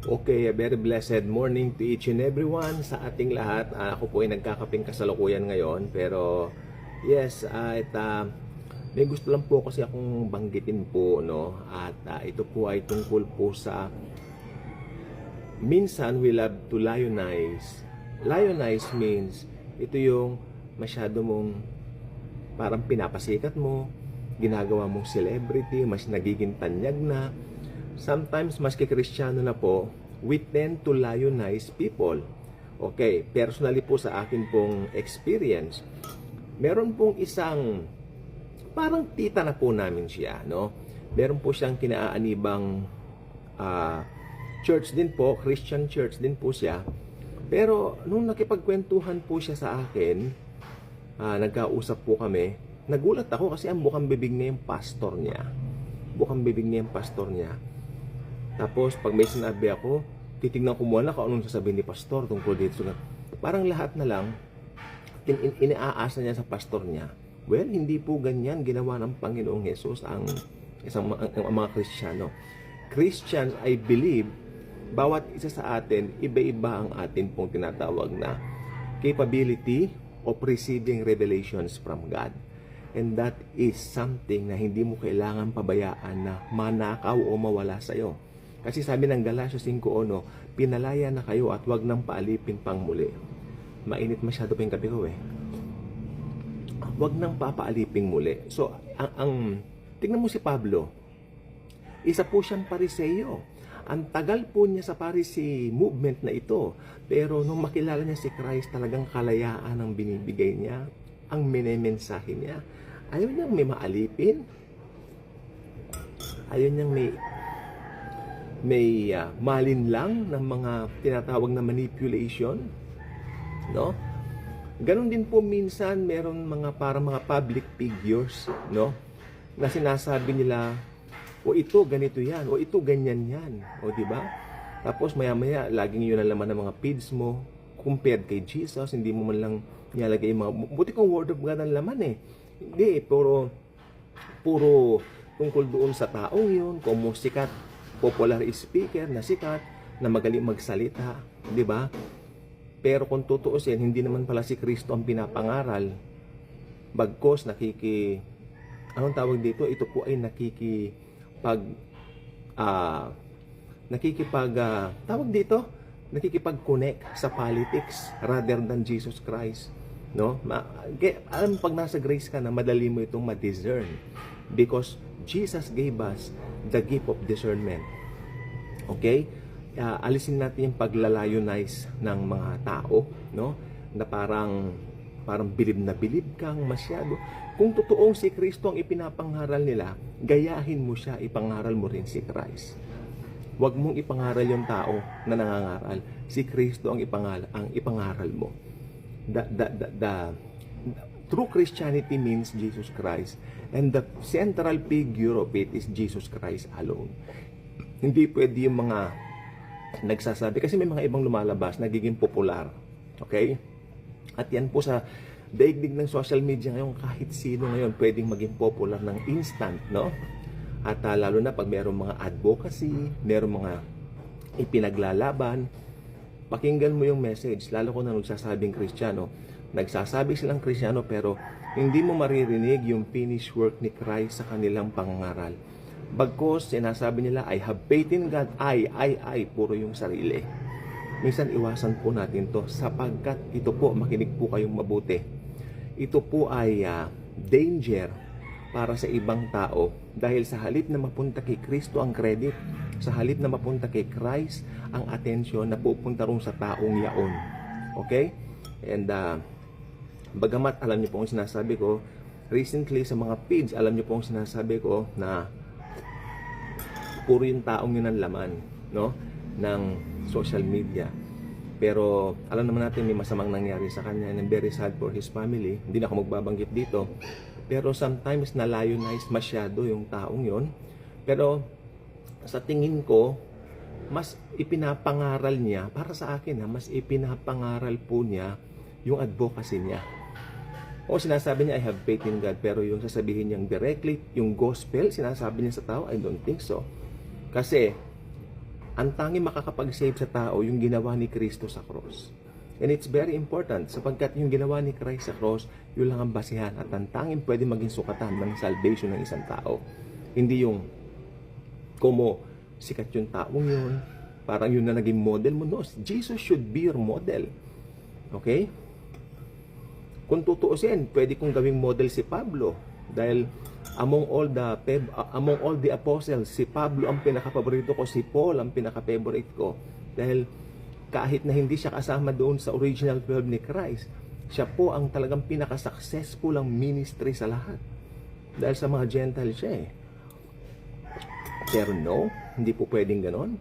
Okay, a very blessed morning to each and everyone sa ating lahat. Ako po ay nagkakaping kasalukuyan ngayon. Pero yes, may gusto lang po kasi akong banggitin po, no? At ito po ay tungkol po sa minsan we love to lionize. Lionize means ito yung masyado mong parang pinapasikat mo, ginagawa mong celebrity, mas nagiging tanyag na. Sometimes, maski Kristiyano na po, we tend to lionize people. Okay, personally po sa akin pong experience, meron pong isang, parang tita na po namin siya, no? Meron po siyang kinaaanibang church din po, Christian church din po siya. Pero, nung nakipagkwentuhan po siya sa akin, nagkausap po kami, nagulat ako kasi ang bukang bibig niya yung pastor niya. Bukang bibig niya yung pastor niya. Tapos, pag may sinabi ako, titignan ko muna kung anong sasabihin ni pastor tungkol dito. Parang lahat na lang, iniaasa niya sa pastor niya. Well, hindi po ganyan ginawa ng Panginoong Jesus ang mga Kristiyano. Christians, I believe, bawat isa sa atin, iba-iba ang atin pong tinatawag na capability of receiving revelations from God. And that is something na hindi mo kailangan pabayaan na manakaw o mawala sa iyo. Kasi sabi ng Galatians 5:1, pinalaya na kayo at wag nang paalipin pang muli. Mainit masyado pa yung kape ko eh. Wag nang papaaliping muli. So, tingnan mo si Pablo. Isa po siyang Pariseo. Ang tagal po niya sa Pharisee movement na ito. Pero nung makilala niya si Christ, talagang kalayaan ang binibigay niya, ang minemensahe niya. Ayaw niyang may maalipin. Ayaw niyang may malinlang ng mga tinatawag na manipulation, no? Ganon din po minsan meron parang mga public figures, no? Na sinasabi nila, o ito ganito yan, o ito ganyan yan, o di ba? Tapos maya-maya laging yun ang laman ng mga feeds mo compared kay Jesus, hindi mo man lang nilalagay yung mga buti kong word of God ang laman eh. Hindi, puro tungkol doon sa taong yun, kung sikat, popular speaker na sikat, na magaling magsalita, di ba? Pero kung tutuusin, hindi naman pala si Kristo ang pinapangaral. Bagkos anong tawag dito? Ito po ay nakikipag-connect sa politics rather than Jesus Christ, no? Alam, pag nasa grace ka na, madali mo itong ma-discern because Jesus gave us the gift of discernment. Okay? Alisin natin yung paglalayonize ng mga tao, no? Na parang bilib na bilib kang masyado. Kung totoong si Kristo ang ipinapangaral nila, gayahin mo siya, ipangaral mo rin si Christ. Huwag mong ipangaral yung tao na nangangaral. Si Kristo ang ipangaral mo. The true Christianity means Jesus Christ. And the central figure of it is Jesus Christ alone. Hindi pwede yung mga nagsasabi, kasi may mga ibang lumalabas, nagiging popular. Okay? At yan po sa daigdig ng social media ngayon, kahit sino ngayon pwedeng maging popular ng instant, no? At lalo na pag mayroong mga advocacy, mayroong mga ipinaglalaban, pakinggan mo yung message, lalo kung nagsasabing Kristiyano. Nagsasabi silang Kristiyano pero hindi mo maririnig yung finished work ni Christ sa kanilang pangangaral. Bagkos, sinasabi nila, I have faith in God, puro yung sarili. Minsan iwasan po natin to sapagkat ito po, makinig po kayong mabuti. Ito po ay danger para sa ibang tao dahil sa halip na mapunta kay Kristo ang credit, sa halip na mapunta kay Christ ang atensyon na pupunta rin sa taong yaon. Okay? And bagamat alam niyo po ang sinasabi ko, recently sa mga feeds, alam niyo po ang sinasabi ko na puro yung taong yun ang laman, no? Ng social media. Pero alam naman natin may masamang nangyari sa kanya and I'm very sad for his family. Hindi na ako magbabanggit dito. Pero sometimes na-lionize masyado yung taong yun. Pero sa tingin ko, mas ipinapangaral niya, para sa akin mas ipinapangaral po niya yung advocacy niya. O sinasabi niya, I have faith in God, pero yung sasabihin niyang directly, yung gospel, sinasabi niya sa tao, I don't think so. Kasi, Ang tanging makakapag-save sa tao yung ginawa ni Kristo sa cross. And it's very important sapagkat yung ginawa ni Christ sa cross, yun lang ang basihan at ang tanging pwede maging sukatan ng salvation ng isang tao. Hindi yung kumo sikat yung taong yun, parang yun na naging model mo. No, Jesus should be your model. Okay? Kung tutuusin, pwede kong gawing model si Pablo dahil among all the apostles, si Pablo ang pinaka-paborito ko, si Paul ang pinaka-favorite ko. Dahil kahit na hindi siya kasama doon sa original 12 ni Christ, siya po ang talagang pinaka-successful ang ministry sa lahat. Dahil sa mga Gentile siya eh. Pero no, hindi po pwedeng ganon.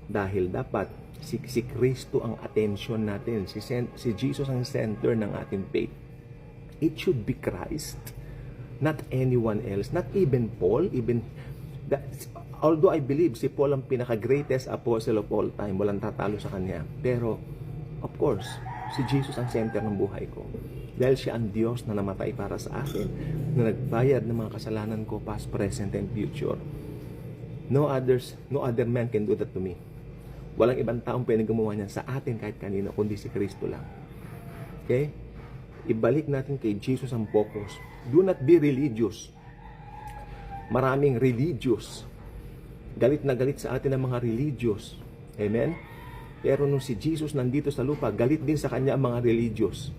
Dahil dapat si Kristo ang attention natin. Si Jesus ang center ng ating faith. It should be Christ. Not anyone else, not even Paul, although I believe si Paul ang pinaka-greatest apostle of all time, walang tatalo sa kanya. Pero, of course, si Jesus ang center ng buhay ko. Dahil siya ang Diyos na namatay para sa akin, na nagbayad ng mga kasalanan ko, past, present, and future. No other man can do that to me. Walang ibang taong pwedeng gumawa niyan sa atin kahit kanino, kundi si Kristo lang. Okay? Ibalik natin kay Jesus ang focus. Do not be religious. Maraming religious. Galit na galit sa atin ang mga religious. Amen? Pero nung si Jesus nandito sa lupa, galit din sa kanya ang mga religious.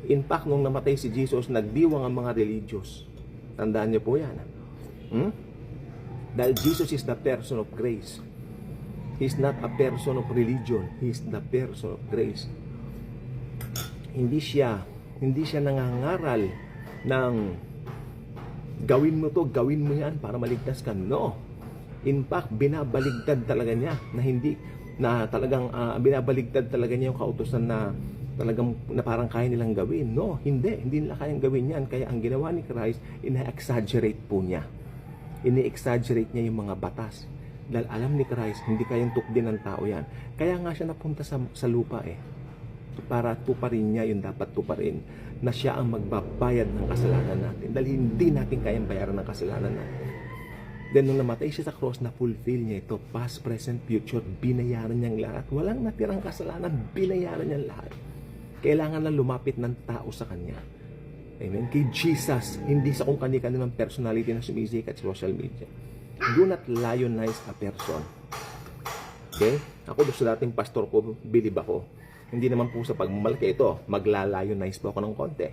In fact, nung namatay si Jesus, nagdiwang ang mga religious. Tandaan niyo po yan. Dahil Jesus is the person of grace. He's not a person of religion. He's the person of grace. Hindi siya nangangaral ng gawin mo to, gawin mo yan para maligtas ka. No. In fact, binabaligtad talaga niya binabaligtad talaga niya yung kautusan na talagang na parang kaya nilang gawin. No, hindi nila kayang gawin yan. Kaya ang ginawa ni Christ, ina-exaggerate po niya. Ini-exaggerate niya yung mga batas. Dahil alam ni Christ, hindi kayang tukdin ng tao yan. Kaya nga siya napunta sa lupa para tuparin niya yung dapat tuparin, na siya ang magbabayad ng kasalanan natin. Dahil hindi natin kayang bayaran ng kasalanan natin. Then nung namatay siya sa cross, na-fulfill niya ito. Past, present, future, binayaran niyang lahat. Walang natirang kasalanan, binayaran niyang lahat. Kailangan na lumapit ng tao sa kanya. Amen? Kay Jesus, hindi sa kung kani-kaninang personality na sumisikat sa social media. Do not lionize a person. Okay? Ako gusto dating pastor ko, believe ako. Hindi naman po sa pagmamalaki ito, maglalionize po ako ng konti.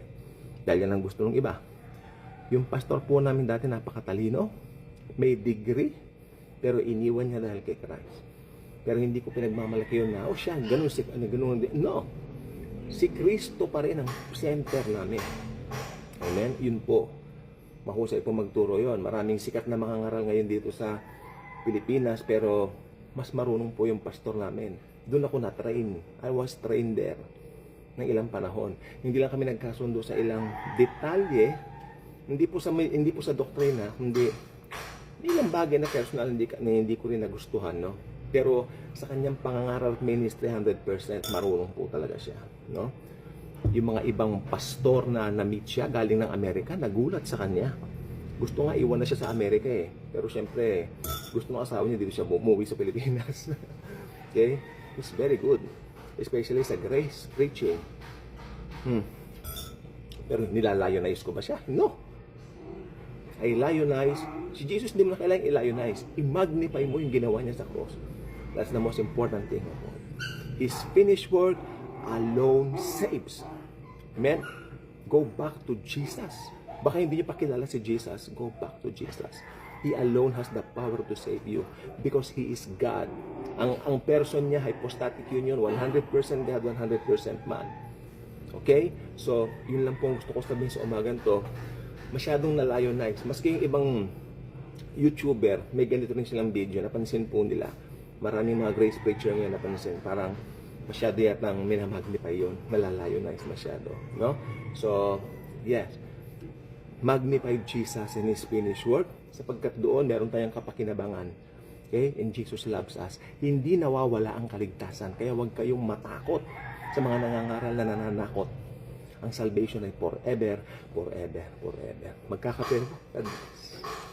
Dahil yan ang gusto ng iba. Yung pastor po namin dati napakatalino, may degree, pero iniwan niya dahil kay Christ. Pero hindi ko pinagmamalaki yun na, siya, ganun, no. Si Kristo pa rin ang center namin. Amen? Yun po. Mahusay po magturo yon. Maraming sikat na mga ngaral ngayon dito sa Pilipinas, pero mas marunong po yung pastor namin. Doon ako na-train. I was trained there ng ilang panahon. Hindi lang kami nagkasundo sa ilang detalye, hindi po sa doktrina, hindi ilang bagay na personal hindi ko rin nagustuhan, no? Pero sa kanyang pangangaral at ministry, 100% marunong po talaga siya, no? Yung mga ibang pastor na na-meet siya galing ng Amerika, nagulat sa kanya. Gusto nga iwan na siya sa Amerika Pero syempre, gusto ng asawa niya dito siya umuwi sa Pilipinas. Okay? It's very good. Especially sa grace preaching. Pero nilalionize ko ba siya? No. I lionize. Si Jesus hindi mo na kailangang i-lionize. I-magnify mo yung ginawa niya sa cross. That's the most important thing. His finished work alone saves. Amen? Go back to Jesus. Baka hindi niyo pa kilala si Jesus. Go back to Jesus. He alone has the power to save you because He is God. Ang person niya, hypostatic union, 100% God, 100% man. Okay? So, yun lang po ang gusto ko sabihin sa umagan to. Masyadong na-lionize. Maski yung ibang YouTuber, may ganito rin silang video, napansin po nila. Maraming mga grace preacher ngayon napansin. Parang masyado yatang minamagnify yun. Malalionize masyado. No? So, yes. Magnify Jesus in His finished work sapagkat doon meron tayong kapakinabangan. Okay? And Jesus loves us. Hindi nawawala ang kaligtasan. Kaya huwag kayong matakot sa mga nangangaral na nananakot. Ang salvation ay forever, forever, forever. Magkakapero. God bless.